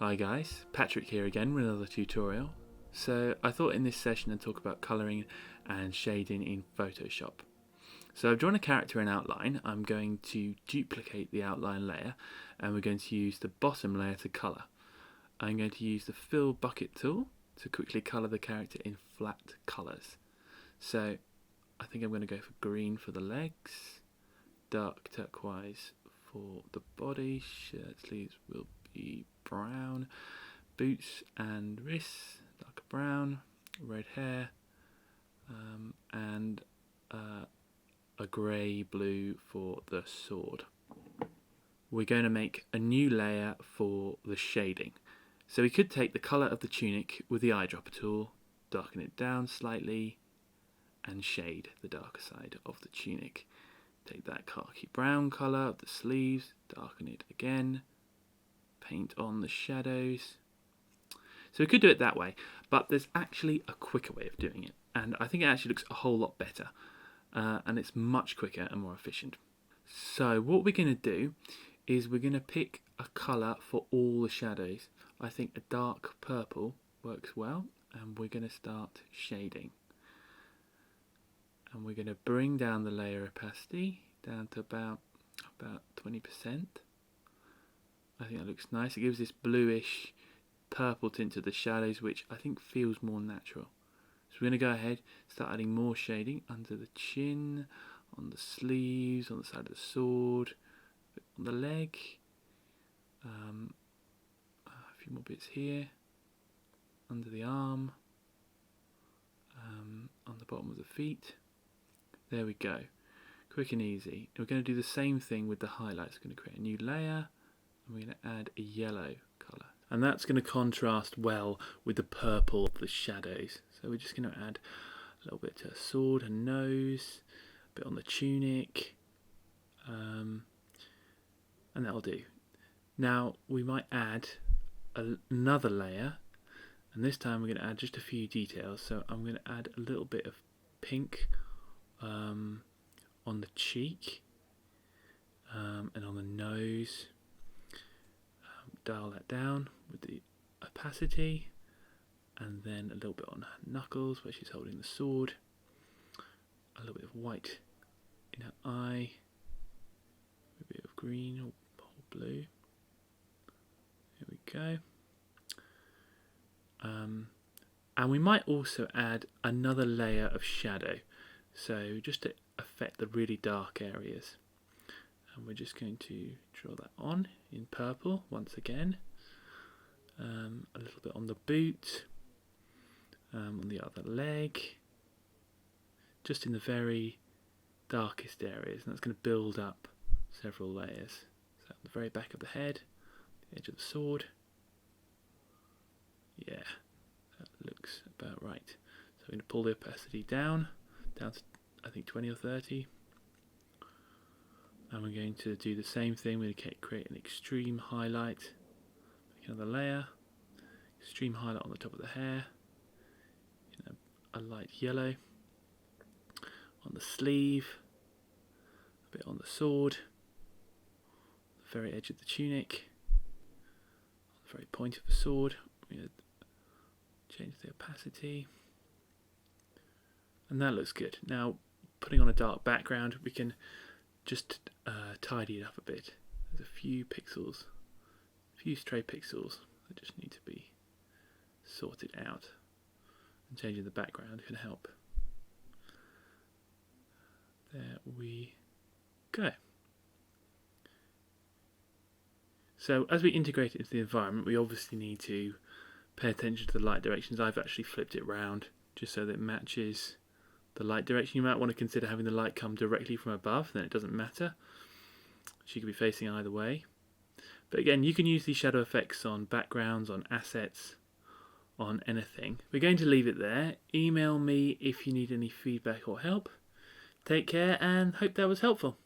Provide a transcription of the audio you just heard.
Hi guys, Patrick here again with another tutorial. So I thought in this session I'd talk about colouring and shading in Photoshop. So I've drawn a character in outline. I'm going to duplicate the outline layer and we're going to use the bottom layer to colour. I'm going to use the fill bucket tool to quickly colour the character in flat colours. So I think I'm going to go for green for the legs, dark turquoise for the body, shirt sleeves will be brown, boots and wrists dark brown, red hair, and a grey blue for the sword. We're going to make a new layer for the shading. So we could take the colour of the tunic with the eyedropper tool, darken it down slightly and shade the darker side of the tunic. Take that khaki brown colour of the sleeves, darken it again, paint on the shadows. So we could do it that way, but there's actually a quicker way of doing it, and I think it actually looks a whole lot better, and it's much quicker and more efficient. So what we're going to do is we're going to pick a colour for all the shadows. I think a dark purple works well, and we're going to start shading. And we're going to bring down the layer opacity down to about 20%. I think that looks nice. It gives this bluish purple tint to the shadows, which I think feels more natural. So we're going to go ahead, start adding more shading under the chin, on the sleeves, on the side of the sword, on the leg, a few more bits here, under the arm, on the bottom of the feet. There we go, quick and easy. And we're going to do the same thing with the highlights. We're going to create a new layer, and we're going to add a yellow colour. And that's going to contrast well with the purple of the shadows. So we're just going to add a little bit to a sword and nose, a bit on the tunic, and that'll do. Now we might add another layer, and this time we're going to add just a few details. So I'm going to add a little bit of pink on the cheek and on the nose. Dial that down with the opacity, and then a little bit on her knuckles where she's holding the sword, a little bit of white in her eye, a bit of green or blue. There we go. And we might also add another layer of shadow, so just to affect the really dark areas. And we're just going to draw that on in purple once again. A little bit on the boot, on the other leg, just in the very darkest areas, and that's going to build up several layers. So on the very back of the head, the edge of the sword. Yeah, that looks about right. So we're going to pull the opacity down to I think 20 or 30. And we're going to do the same thing. We're going to create an extreme highlight. Make another layer. Extreme highlight on the top of the hair. A light yellow. On the sleeve. A bit on the sword. The very edge of the tunic. On the very point of the sword. We're going to change the opacity. And that looks good. Now, putting on a dark background, we can just tidy it up a bit. There's a few pixels, a few stray pixels that just need to be sorted out, and changing the background can help. There we go. So as we integrate it into the environment, we obviously need to pay attention to the light directions. I've actually flipped it round just so that it matches the light direction. You might want to consider having the light come directly from above, then it doesn't matter. She could be facing either way. But again, you can use these shadow effects on backgrounds, on assets, on anything. We're going to leave it there. Email me if you need any feedback or help. Take care and hope that was helpful.